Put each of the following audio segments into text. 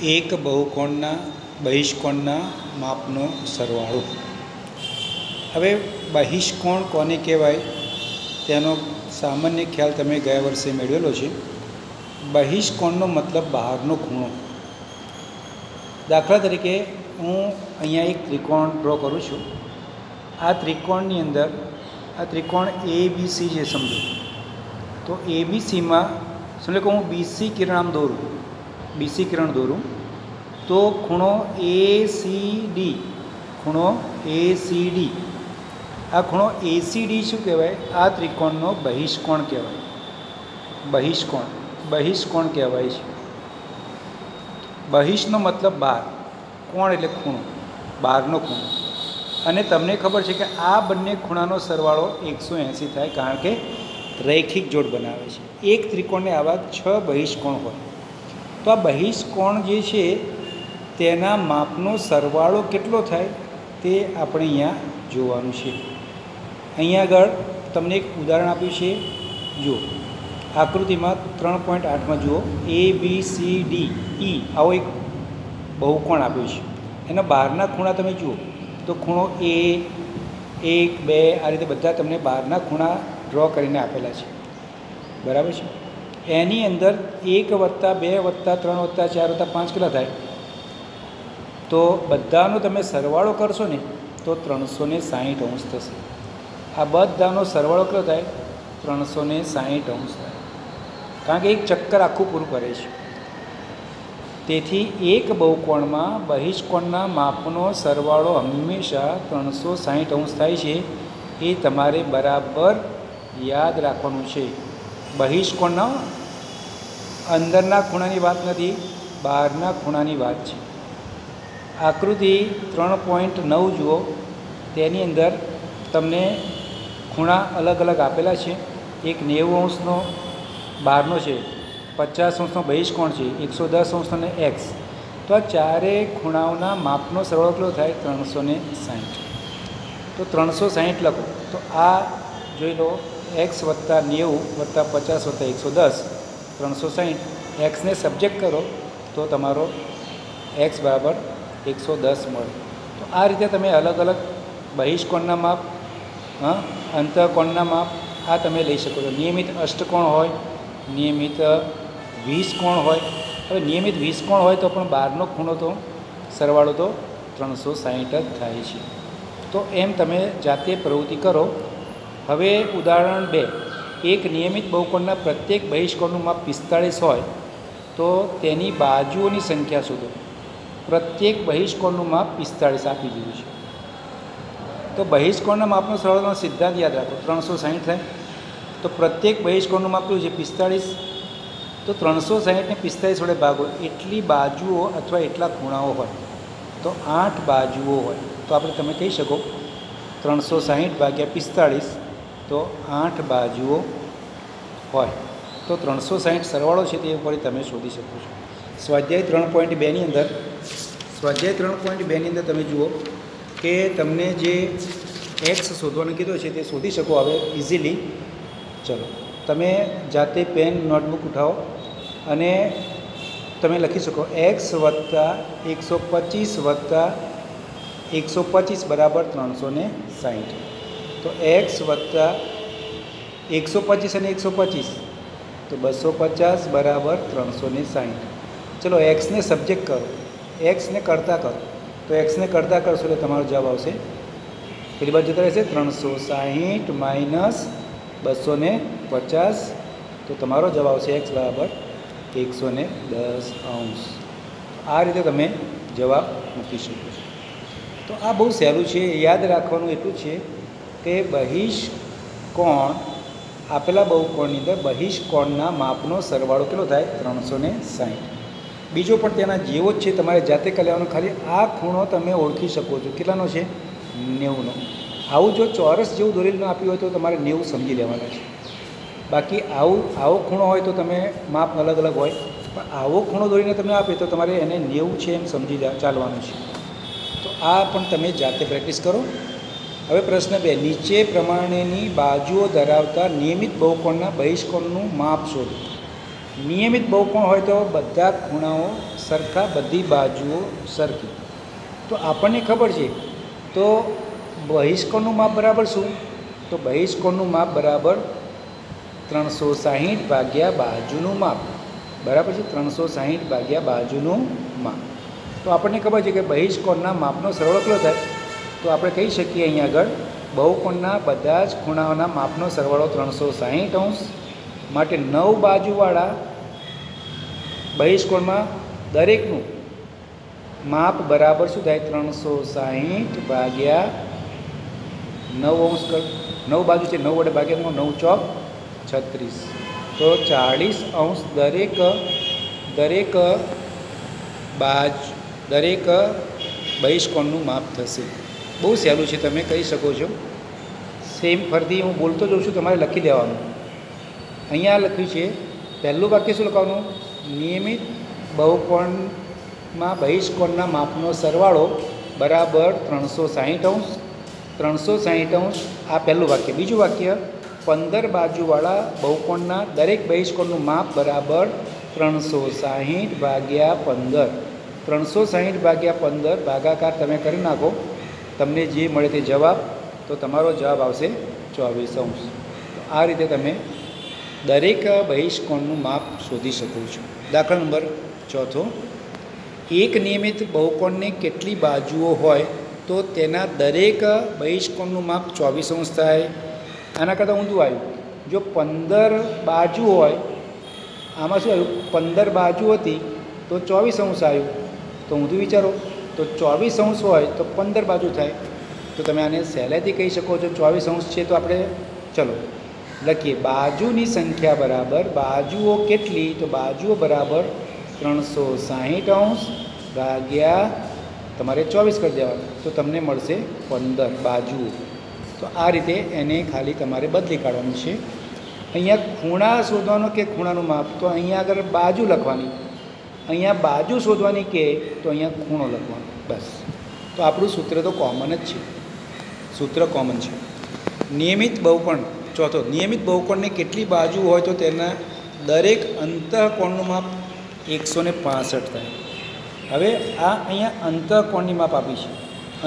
એક બહુકોણના બહિષ્કોણના માપનો સરવાળો. હવે બહિષ્કોણ કોને કહેવાય તેનો સામાન્ય ખ્યાલ તમે ગયા વર્ષે મેળવેલો છે. બહિષ્કોણનો મતલબ બહારનો ખૂણો. દાખલા તરીકે હું અહીંયા એક ત્રિકોણ ડ્રો કરું છું. આ ત્રિકોણની અંદર આ ત્રિકોણ ABC છે સમજો. તો ABCમાં સમજો કે હું BC કિરણ દોરું, BC કિરણ દોરું તો ખૂણો ACD, ખૂણો ACD, આ ખૂણો ACD શું કહેવાય? આ ત્રિકોણનો બહિષ્કોણ કહેવાય. બહિષ્કોણ, બહિષ્કોણ કહેવાય છે. બહિષ્નો મતલબ બહાર, કોણ એટલે ખૂણો, બહારનો ખૂણો. અને તમને ખબર છે કે આ બંને ખૂણાનો સરવાળો 180 થાય, કારણ કે રૈખિક જોડ બનાવે છે. એક ત્રિકોણને આવા 6 બહિષ્કોણ હોય તો આ બહિષ્કોણ જે છે તેના માપનો સરવાળો કેટલો થાય તે આપણે અહીંયા જોવાનું છે. અહીંયા આગળ તમને એક ઉદાહરણ આપ્યું છે. જુઓ આકૃતિમાં 3.8માં જુઓ ABCDE આવો એક બહુકોણ આપ્યો છે. એના બહારના ખૂણા તમે જુઓ તો ખૂણો A, 1, 2 આ રીતે બધા તમને બહારના ખૂણા ડ્રો કરીને આપેલા છે. બરાબર છે. એની અંદર 1 + 2 + 3 + 4 + 5 કેટલા થાય? તો બધાનો તમે સરવાળો કરશો ને તો 360° થશે. આ બધાનો સરવાળો કેટલો થાય? 360° થાય, કારણ કે એક ચક્કર આખું પૂરું કરે છે. તેથી એક બહુકોણમાં બહિષ્કોણના માપનો સરવાળો હંમેશા 360° થાય છે. એ તમારે બરાબર યાદ રાખવાનું છે. બહિષ્કોણના અંદરના ખૂણાની વાત નથી, બહારના ખૂણાની વાત છે. આકૃતિ 3.9 જુઓ. તેની અંદર તમને ખૂણા અલગ અલગ આપેલા છે. એક 90°નો બહારનો છે, 50°નો બહિષ્કોણ છે, 110° અને X. તો આ ચારેય ખૂણાઓના માપનો સરવાળો કેટલો થાય? 360. તો 360 લખો તો આ જોઈ લો, X + 90 + 50 + 110 360. Xને સબ્જેક્ટ કરો તો તમારો X બરાબર 110 મળે. તો આ રીતે તમે અલગ અલગ બહિષ્કોણના માપ, અંતઃકોણના માપ આ તમે લઈ શકો છો. નિયમિત અષ્ટકોણ હોય, નિયમિત 20 કોણ હોય. હવે નિયમિત 20 કોણ હોય તો પણ બહારનો ખૂણો તો સરવાળો તો 360 જ થાય છે. તો એમ તમે જાતે પ્રવૃત્તિ કરો. હવે ઉદાહરણ 2. એક નિયમિત બહુકોણના પ્રત્યેક બહિષ્કોણનું માપ 45 હોય તો તેની બાજુઓની સંખ્યા શોધો. પ્રત્યેક બહિષ્કોણનું માપ 45 આપી દીધું છે. તો બહિષ્કોણના માપનો સરવાળોનો સિદ્ધાંત યાદ રાખો, 360 થાય. તો પ્રત્યેક બહિષ્કોણનું માપ કેવું છે? 45. તો 360 ને 45 વડે ભાગો, એટલી બાજુઓ અથવા એટલા ખૂણાઓ હોય. તો 8 બાજુઓ હોય તો આપણે તમે કહી શકો 360 / 45 તો 8 બાજુઓ હોય. તો 360 સરવાળો છે તે ઉપર તમે શોધી શકો છો. સ્વાધ્યાય 3.2ની અંદર, સ્વાધ્યાય 3.2ની અંદર તમે જુઓ કે તમને જે X શોધવાનું કીધું છે તે શોધી શકો હવે ઇઝીલી. ચલો તમે જાતે પેન નોટબુક ઉઠાવો અને તમે લખી શકો X + 125 + 125 બરાબર 360. તો X + 125 અને 125 તો 250 બરાબર 360. ચલો Xને સબ્જેક્ટ કરો, Xને કરતા કરો. તો Xને કરતા કરશો એટલે તમારો જવાબ આવશે, પેલી બાજુ જતા રહેશે 360 - 250. તો તમારો જવાબ આવશે X બરાબર 110°. આ રીતે તમે જવાબ મૂકી શકો છો. તો આ બહુ સહેલું છે. યાદ રાખવાનું એટલું છે કે બહિષ્કોણ આપેલા બહુકોણની અંદર બહિષ્કોણના માપનો સરવાળો કેટલો થાય? 360. બીજો પણ તેના જેવો જ છે, તમારે જાતે કરી લેવાનો. ખાલી આ ખૂણો તમે ઓળખી શકો છો, કેટલાનો છે? 90નો. આવું જો ચોરસ જેવું દોરેલું આપ્યું હોય તો તમારે 90 સમજી લેવાના છે. બાકી આવો ખૂણો હોય તો તમે માપ અલગ અલગ હોય, પણ આવો ખૂણો દોરીને તમે આપે તો તમારે એને 90 છે એમ સમજી ચાલવાનું છે. તો આ પણ તમે જાતે પ્રેક્ટિસ કરો. હવે પ્રશ્ન 2. નીચે પ્રમાણેની બાજુઓ ધરાવતા નિયમિત બહુકોણના બહિષ્કોણનું માપ શોધો. નિયમિત બહુકોણ હોય તો બધા ખૂણાઓ સરખા, બધી બાજુઓ સરખી. તો આપણને ખબર છે તો બહિષ્કોણનું માપ બરાબર શું? તો બહિષ્કોણનું માપ બરાબર 360 ભાગ્યા બાજુનું માપ. બરાબર છે, 360 ભાગ્યા બાજુનું માપ. તો આપણને ખબર છે કે બહિષ્કોણના માપનો સરવાળો કેટલો થાય? તો આપણે કહી શકીએ અહીંયા આગળ બહુકોણના બધા જ ખૂણાઓના માપનો સરવાળો 360 અંશ માટે 9 બાજુવાળા બહિષ્કોણમાં દરેકનું માપ બરાબર શું થાય? 360 ભાગ્યા 9 અંશ કર, 9 બાજુ છે, 9 વડે ભાગ્યા 9 ચોક 36. તો 40 અંશ દરેક બહિષ્કોણનું માપ થશે. બહુ સહેલું છે, તમે કહી શકો છો. સેમ ફરતી હું બોલતો જાઉં છું, તમારે લખી દેવાનું. અહીંયા લખ્યું છે પહેલું વાક્ય શું લખવાનું? નિયમિત બહુકોણમાં બહિષ્કોણના માપનો સરવાળો બરાબર 360 અંશ. 360 અંશ આ પહેલું વાક્ય. બીજું વાક્ય 15 બાજુવાળા બહુકોણના દરેક બહિષ્કોણનું માપ બરાબર 360 ભાગ્યા 15. 360 ભાગ્યા 15 ભાગાકાર તમે કરી નાખો, તમને જે મળે તે જવાબ. તો તમારો જવાબ આવશે 24 અંશ. તો આ રીતે તમે દરેક બહિષ્કોણનું માપ શોધી શકો છો. દાખલા નંબર 4. એક નિયમિત બહુકોણને કેટલી બાજુઓ હોય તો તેના દરેક બહિષ્કોણનું માપ 24 અંશ થાય? આના કરતાં ઊંધું આવ્યું. જો 15 બાજુ હોય, આમાં શું આવ્યું? 15 બાજુ હતી તો 24 અંશ આવ્યું. તો ઊંધું વિચારો, તો 24 અંશ હોય તો 15 બાજુ થાય. તો તમે આને સહેલાઈથી કહી શકો છો 24 અંશ છે. તો આપણે ચલો લખીએ, બાજુની સંખ્યા બરાબર બાજુઓ કેટલી? તો બાજુઓ બરાબર 360 અંશ ભાગ્યા તમારે 24 કરી દેવાનું. તો તમને મળશે 15 બાજુઓ. તો આ રીતે એને ખાલી તમારે બદલી કાઢવાની છે. અહીંયા ખૂણા શોધવાનો કે ખૂણાનું માપ, તો અહીંયા આગળ બાજુ લખવાની. અહીંયા બાજુ શોધવાની કે તો અહીંયા ખૂણો લખવાનો. બસ. તો આપણું સૂત્ર તો કોમન જ છે. સૂત્ર કોમન છે. નિયમિત બહુકોણ. ચોથો, નિયમિત બહુકોણને કેટલી બાજુ હોય તો તેના દરેક અંતઃકોણનું માપ 165 થાય. હવે આ અહીંયા અંતઃકોણની માપ આપી છે.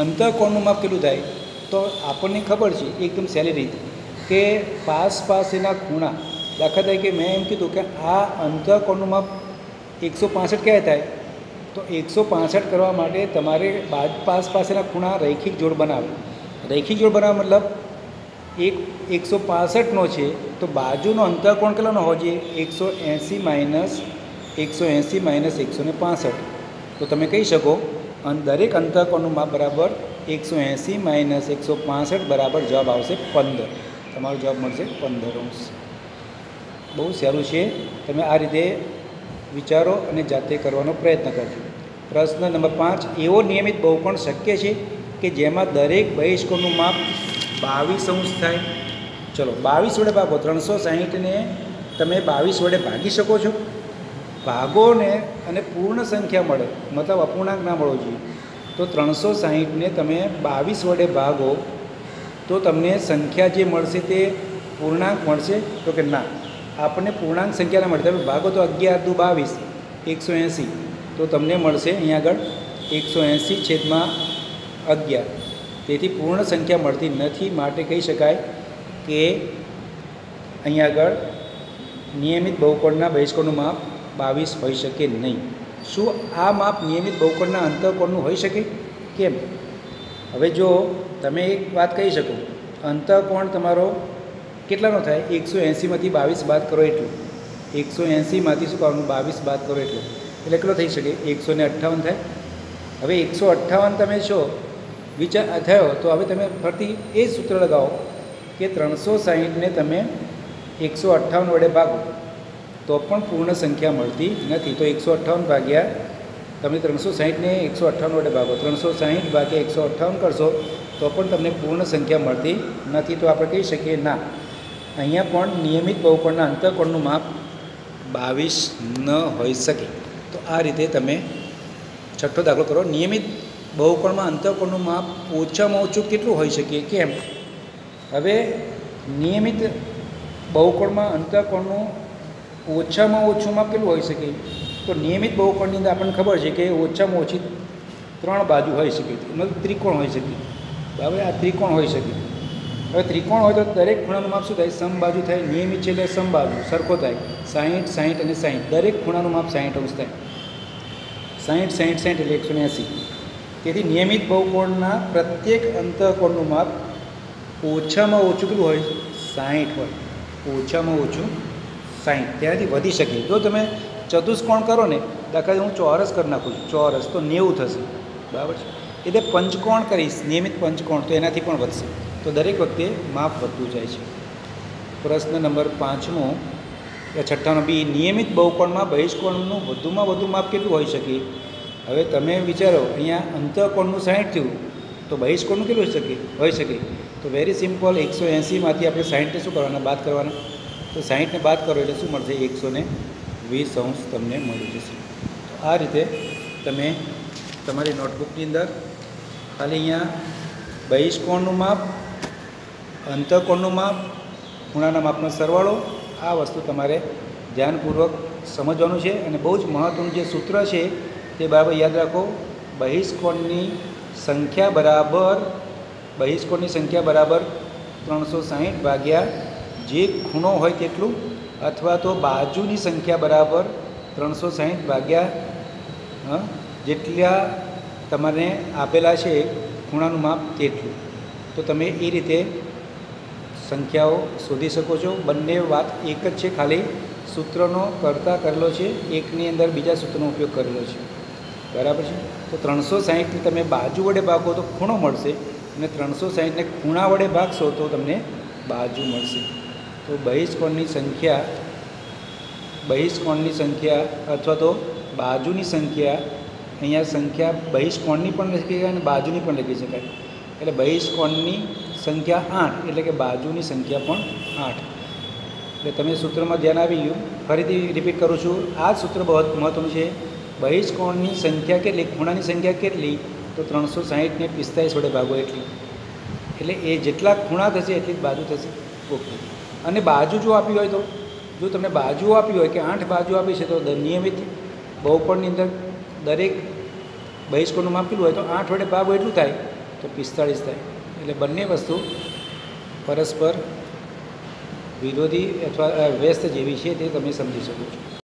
અંતઃકોણનું માપ કેટલું થાય? તો આપણને ખબર છે એકદમ સહેલી રીત કે પાસેના ખૂણા. દાખલા તરીકે મેં એમ કીધું કે આ અંતઃકોણનું માપ 165 ક્યારે થાય? તો 165 કરવા માટે તમારે પાસેના ખૂણા રૈખિક જોડ બનાવે. રૈખિક જોડ બનાવવા મતલબ 165નો છે તો બાજુનો અંતઃકોણ કેટલાનો હોવો જોઈએ? 180 માઇનસ 165. તો તમે કહી શકો દરેક અંતઃકોણનું માપ બરાબર 180 માઇનસ 165 બરાબર જવાબ આવશે 15. તમારો જવાબ મળશે 15 અંશ. બહુ સહેલું છે. તમે આ રીતે વિચારો અને જાતે કરવાનો પ્રયત્ન કરજો. પ્રશ્ન નંબર 5. એવો નિયમિત બહુકોણ શક્ય છે કે જેમાં દરેક બહિષ્કોણનું માપ 22 અંશ થાય? ચલો 22 વડે ભાગો. 360ને તમે 22 વડે ભાગી શકો છો. ભાગોને અને પૂર્ણ સંખ્યા મળે, મતલબ અપૂર્ણાંક ના મળવો જોઈએ. તો 360ને તમે 22 વડે ભાગો તો તમને સંખ્યા જે મળશે તે પૂર્ણાંક મળશે? તો કે ના, આપણને પૂર્ણાંક સંખ્યા ના મળે. તમે ભાગો તો 11 દુ 22, 180. તો તમને મળશે અહીંયા આગળ 180/11. તેથી પૂર્ણ સંખ્યા મળતી નથી. માટે કહી શકાય કે અહીંયા આગળ નિયમિત બહુકોણના બહિષ્કોણનું માપ 22 હોઈ શકે નહીં. શું આ માપ નિયમિત બહુકોણના અંતઃકોણનું હોઈ શકે? કેમ? હવે જો તમે એક વાત કહી શકો, અંતઃકોણ તમારો કેટલાનો થાય? 180માંથી 22 બાદ કરો એટલું. 180માંથી શું કરવાનું? 22 બાદ કરો એટલું. એટલે કેટલો થઈ શકે? 158 થાય. હવે 158 તમે છો વિચાર થયો તો હવે તમે ફરતી એ જ સૂત્ર લગાવો કે 360ને તમે 158 વડે ભાગો તો પણ પૂર્ણ સંખ્યા મળતી નથી. તો 158 ભાગ્યા તમે 360ને 158 વડે ભાગો, 360 ભાગ્યા 158 કરશો તો પણ તમને પૂર્ણ સંખ્યા મળતી નથી. તો આપણે કહી શકીએ ના, અહીંયા પણ નિયમિત બહુકોણના અંતઃકોણનું માપ 22 ન હોઈ શકે. તો આ રીતે તમે છઠ્ઠો દાખલો કરો. નિયમિત બહુકોણમાં અંતઃકોણનું માપ ઓછામાં ઓછું કેટલું હોઈ શકે? કેમ? હવે નિયમિત બહુકોણમાં અંતઃકોણનું ઓછામાં ઓછું માપ કેટલું હોઈ શકે? તો નિયમિત બહુકોણની અંદર આપણને ખબર છે કે ઓછામાં ઓછી 3 બાજુ હોઈ શકે, મતલબ ત્રિકોણ હોઈ શકે, બરાબર? આ ત્રિકોણ હોઈ શકે. હવે ત્રિકોણ હોય તો દરેક ખૂણાનું માપ શું થાય? સમબાજુ થાય. નિયમિત છે એટલે સમબાજુ સરખો થાય. 60, 60 અને 60, દરેક ખૂણાનું માપ 60 અંશ થાય. 60, 60, 60 એટલે 180. તેથી નિયમિત બહુકોણના પ્રત્યેક અંતઃકોણનું માપ ઓછામાં ઓછું કેટલું હોય? 60 હોય. ઓછામાં ઓછું 60, ત્યાંથી વધી શકે. જો તમે ચતુષ્કોણ કરો ને, દાખલા હું ચોરસ કરી નાખું છું, ચોરસ તો 90 થશે, બરાબર છે? એટલે પંચકોણ કરીશ, નિયમિત પંચકોણ, તો એનાથી પણ વધશે. તો દરેક વખતે માપ વધતું જાય છે. પ્રશ્ન નંબર 5મો કે 56નો બી, નિયમિત બહુકોણમાં બહિષ્કોણનું વધુમાં વધુ માપ કેટલું હોઈ શકે? હવે તમે વિચારો, અહીંયા અંતઃકોણનું 60 થયું, તો બહિષ્કોણનું કેટલું હોઈ શકે? તો વેરી સિમ્પલ, 180માંથી આપણે 60ને શું કરવાના? બાદ કરવાના. તો 60ને બાદ કરો એટલે શું મળશે? 120 અંશ તમને મળી જશે. તો આ રીતે તમે તમારી નોટબુકની અંદર ખાલી અહીંયા બહિષ્કોણનું માપ, અંતઃકોણનું માપ, ખૂણાના માપનો સરવાળો, આ વસ્તુ તમારે ધ્યાનપૂર્વક સમજવાનું છે. અને બહુ જ મહત્ત્વનું જે સૂત્ર છે તે બરાબર યાદ રાખો. બહિષ્કોણની સંખ્યા બરાબર 360 ભાગ્યા જે ખૂણો હોય તેટલું, અથવા તો બાજુની સંખ્યા બરાબર 360 ભાગ્યા જેટલા તમારે આપેલા છે ખૂણાનું માપ તેટલું. તો તમે એ રીતે સંખ્યાઓ શોધી શકો છો. બંને વાત એક જ છે, ખાલી સૂત્રનો કરતાં કરેલો છે, એકની અંદર બીજા સૂત્રનો ઉપયોગ કરેલો છે, બરાબર છે? તો 360થી તમે બાજુ વડે ભાગો તો ખૂણો મળશે, અને 360ને ખૂણા વડે ભાગશો તો તમને બાજુ મળશે. તો બહિષ્કોણની સંખ્યા અથવા તો બાજુની સંખ્યા, અહીંયા સંખ્યા બહિષ્કોણની પણ લખી શકાય અને બાજુની પણ લખી શકાય. એટલે બહિષ્કોણની સંખ્યા 8 એટલે કે બાજુની સંખ્યા પણ 8. એટલે તમે સૂત્રમાં ધ્યાન આવી ગયું. ફરીથી રિપીટ કરું છું, આ સૂત્ર બહુ મહત્ત્વનું છે. બહિષ્કોણની સંખ્યા કેટલી, ખૂણાની સંખ્યા કેટલી? તો 360ને 45 વડે ભાગો એટલી. એટલે એ જેટલા ખૂણા થશે એટલી જ બાજુ થશે. ઓકે. અને બાજુ જો આપી હોય તો, જો તમને બાજુ આપી હોય કે 8 બાજુ આપી છે, તો નિયમિત બહુકોણની અંદર દરેક બહિષ્કોણનું માપ કેટલું હોય? તો 8 વડે ભાગો એટલું થાય, તો 45 થાય. એટલે બંને વસ્તુ પરસ્પર વિરોધી અથવા વ્યસ્ત જેવી છે તે તમે સમજી શકો છો.